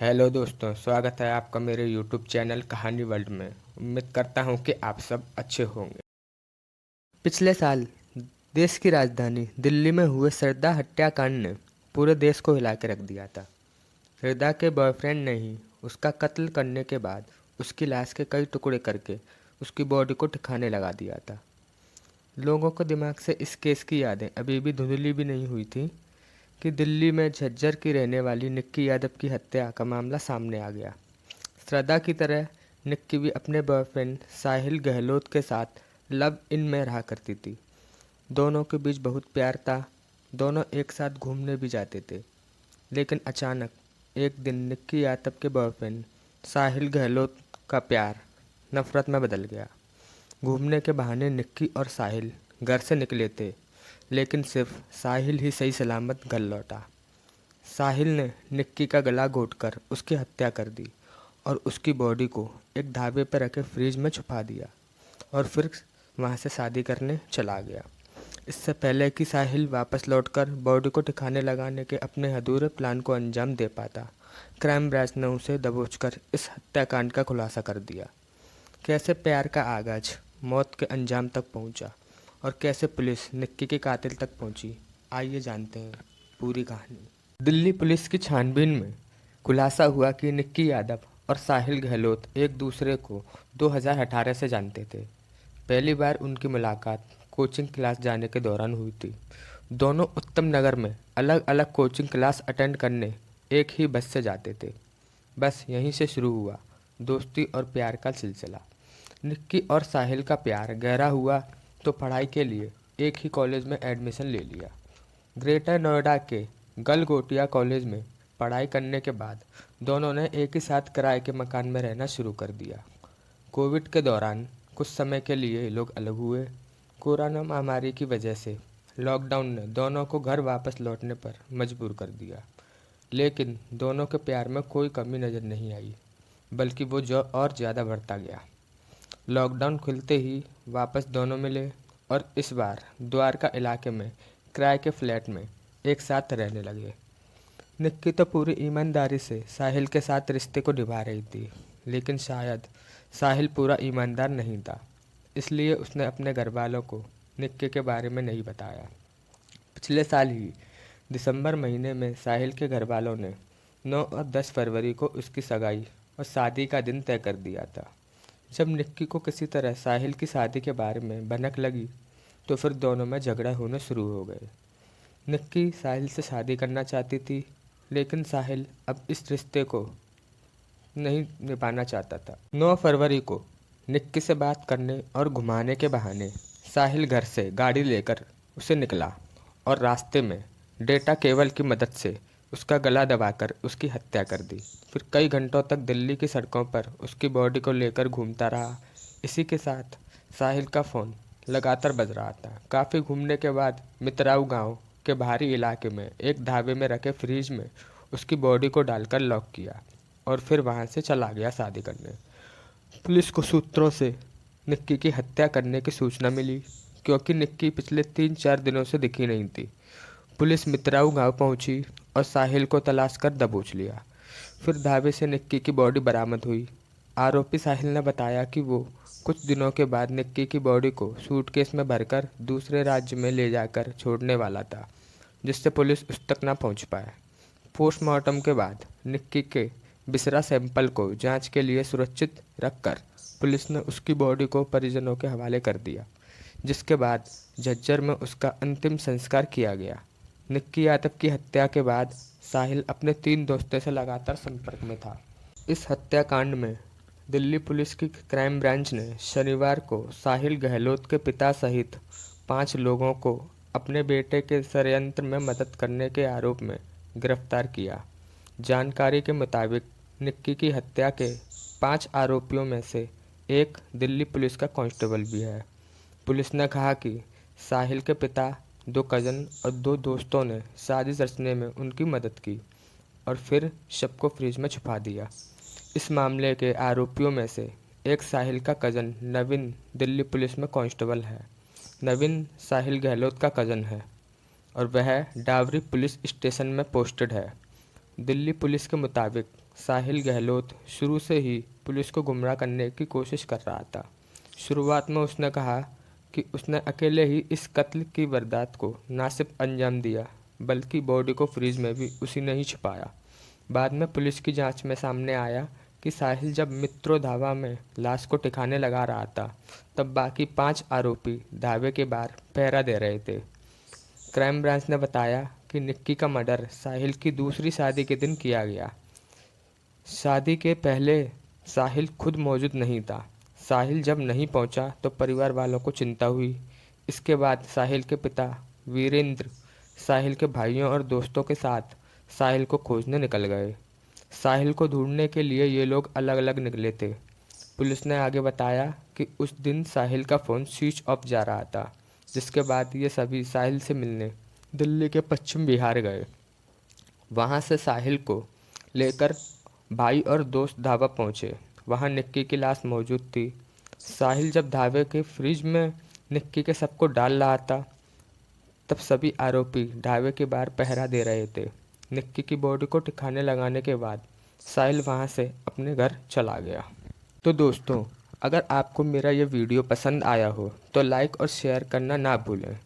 Hello दोस्तों, स्वागत है आपका मेरे यूट्यूब चैनल कहानी वर्ल्ड में। उम्मीद करता हूँ कि आप सब अच्छे होंगे। पिछले साल देश की राजधानी दिल्ली में हुए श्रद्धा हत्याकांड ने पूरे देश को हिला के रख दिया था। श्रद्धा के बॉयफ्रेंड ने ही उसका कत्ल करने के बाद उसकी लाश के कई टुकड़े करके उसकी बॉडी को ठिकाने लगा दिया था। लोगों को दिमाग से इस केस की यादें अभी भी धुंधली भी नहीं हुई थी कि दिल्ली में झज्जर की रहने वाली निक्की यादव की हत्या का मामला सामने आ गया। श्रद्धा की तरह निक्की भी अपने बॉयफ्रेंड साहिल गहलोत के साथ लव इन में रहा करती थी। दोनों के बीच बहुत प्यार था। दोनों एक साथ घूमने भी जाते थे। लेकिन अचानक एक दिन निक्की यादव के बॉयफ्रेंड साहिल गहलोत का प्यार नफरत में बदल गया। घूमने के बहाने निक्की और साहिल घर से निकले थे, लेकिन सिर्फ साहिल ही सही सलामत घर लौटा। साहिल ने निक्की का गला घोंटकर उसकी हत्या कर दी और उसकी बॉडी को एक ढाबे पर रखे फ्रिज में छुपा दिया और फिर वहां से शादी करने चला गया। इससे पहले कि साहिल वापस लौटकर बॉडी को ठिकाने लगाने के अपने अधूरे प्लान को अंजाम दे पाता, क्राइम ब्रांच ने उसे दबोचकर इस हत्याकांड का खुलासा कर दिया। कैसे प्यार का आगाज मौत के अंजाम तक पहुंचा और कैसे पुलिस निक्की के कातिल तक पहुंची, आइए जानते हैं पूरी कहानी। दिल्ली पुलिस की छानबीन में खुलासा हुआ कि निक्की यादव और साहिल गहलोत एक दूसरे को 2018 से जानते थे। पहली बार उनकी मुलाकात कोचिंग क्लास जाने के दौरान हुई थी। दोनों उत्तम नगर में अलग अलग कोचिंग क्लास अटेंड करने एक ही बस से जाते थे। बस यहीं से शुरू हुआ दोस्ती और प्यार का सिलसिला। निक्की और साहिल का प्यार गहरा हुआ तो पढ़ाई के लिए एक ही कॉलेज में एडमिशन ले लिया। ग्रेटर नोएडा के गलगोटिया कॉलेज में पढ़ाई करने के बाद दोनों ने एक ही साथ किराए के मकान में रहना शुरू कर दिया। कोविड के दौरान कुछ समय के लिए लोग अलग हुए। कोरोना महामारी की वजह से लॉकडाउन ने दोनों को घर वापस लौटने पर मजबूर कर दिया, लेकिन दोनों के प्यार में कोई कमी नज़र नहीं आई, बल्कि वो जो और ज़्यादा बढ़ता गया। लॉकडाउन खुलते ही वापस दोनों मिले और इस बार द्वारका इलाके में किराए के फ्लैट में एक साथ रहने लगे। निक्की तो पूरी ईमानदारी से साहिल के साथ रिश्ते को निभा रही थी, लेकिन शायद साहिल पूरा ईमानदार नहीं था, इसलिए उसने अपने घर वालों को निक्की के बारे में नहीं बताया। पिछले साल ही दिसंबर महीने में साहिल के घर वालों ने 9 और 10 फरवरी को उसकी सगाई और शादी का दिन तय कर दिया था। जब निक्की को किसी तरह साहिल की शादी के बारे में भनक लगी तो फिर दोनों में झगड़ा होने शुरू हो गए। निक्की साहिल से शादी करना चाहती थी, लेकिन साहिल अब इस रिश्ते को नहीं निभाना चाहता था। 9 फरवरी को निक्की से बात करने और घुमाने के बहाने साहिल घर से गाड़ी लेकर उसे निकला और रास्ते में डेटा केबल की मदद से उसका गला दबाकर उसकी हत्या कर दी। फिर कई घंटों तक दिल्ली की सड़कों पर उसकी बॉडी को लेकर घूमता रहा। इसी के साथ साहिल का फ़ोन लगातार बज रहा था। काफ़ी घूमने के बाद मित्राऊ गांव के बाहरी इलाके में एक ढाबे में रखे फ्रिज में उसकी बॉडी को डालकर लॉक किया और फिर वहां से चला गया शादी करने। पुलिस को सूत्रों से निक्की की हत्या करने की सूचना मिली, क्योंकि निक्की पिछले 3-4 दिनों से दिखी नहीं थी। पुलिस मित्राऊ गांव पहुंची और साहिल को तलाश कर दबोच लिया। फिर ढाबे से निक्की की बॉडी बरामद हुई। आरोपी साहिल ने बताया कि वो कुछ दिनों के बाद निक्की की बॉडी को सूटकेस में भरकर दूसरे राज्य में ले जाकर छोड़ने वाला था, जिससे पुलिस उस तक ना पहुंच पाए। पोस्टमार्टम के बाद निक्की के बिसरा सैंपल को जांच के लिए सुरक्षित रखकर पुलिस ने उसकी बॉडी को परिजनों के हवाले कर दिया, जिसके बाद झज्जर में उसका अंतिम संस्कार किया गया। निक्की यादव की हत्या के बाद साहिल अपने 3 दोस्तों से लगातार संपर्क में था। इस हत्याकांड में दिल्ली पुलिस की क्राइम ब्रांच ने शनिवार को साहिल गहलोत के पिता सहित 5 लोगों को अपने बेटे के षड्यंत्र में मदद करने के आरोप में गिरफ्तार किया। जानकारी के मुताबिक निक्की की हत्या के 5 आरोपियों में से एक दिल्ली पुलिस का कांस्टेबल भी है। पुलिस ने कहा कि साहिल के पिता, 2 कज़न और 2 दोस्तों ने साजिश रचने में उनकी मदद की और फिर शव को फ्रिज में छुपा दिया। इस मामले के आरोपियों में से एक साहिल का कज़न नवीन दिल्ली पुलिस में कांस्टेबल है। नवीन साहिल गहलोत का कज़न है और वह डावरी पुलिस स्टेशन में पोस्टेड है। दिल्ली पुलिस के मुताबिक साहिल गहलोत शुरू से ही पुलिस को गुमराह करने की कोशिश कर रहा था। शुरुआत में उसने कहा कि उसने अकेले ही इस कत्ल की वारदात को न सिर्फ अंजाम दिया बल्कि बॉडी को फ्रिज में भी उसी ने ही छुपाया। बाद में पुलिस की जांच में सामने आया कि साहिल जब मित्रो धावा में लाश को ठिकाने लगा रहा था तब बाकी 5 आरोपी ढाबे के बाहर पहरा दे रहे थे। क्राइम ब्रांच ने बताया कि निक्की का मर्डर साहिल की दूसरी शादी के दिन किया गया। शादी के पहले साहिल खुद मौजूद नहीं था। साहिल जब नहीं पहुंचा तो परिवार वालों को चिंता हुई। इसके बाद साहिल के पिता वीरेंद्र साहिल के भाइयों और दोस्तों के साथ साहिल को खोजने निकल गए। साहिल को ढूंढने के लिए ये लोग अलग अलग निकले थे। पुलिस ने आगे बताया कि उस दिन साहिल का फ़ोन स्विच ऑफ जा रहा था, जिसके बाद ये सभी साहिल से मिलने दिल्ली के पश्चिम बिहार गए। वहाँ से साहिल को लेकर भाई और दोस्त ढाबा पहुँचे। वहाँ निक्की की लाश मौजूद थी। साहिल जब ढाबे के फ्रिज में निक्की के शव को डाल रहा था तब सभी आरोपी ढाबे के बाहर पहरा दे रहे थे। निक्की की बॉडी को ठिकाने लगाने के बाद साहिल वहाँ से अपने घर चला गया। तो दोस्तों, अगर आपको मेरा ये वीडियो पसंद आया हो तो लाइक और शेयर करना ना भूलें।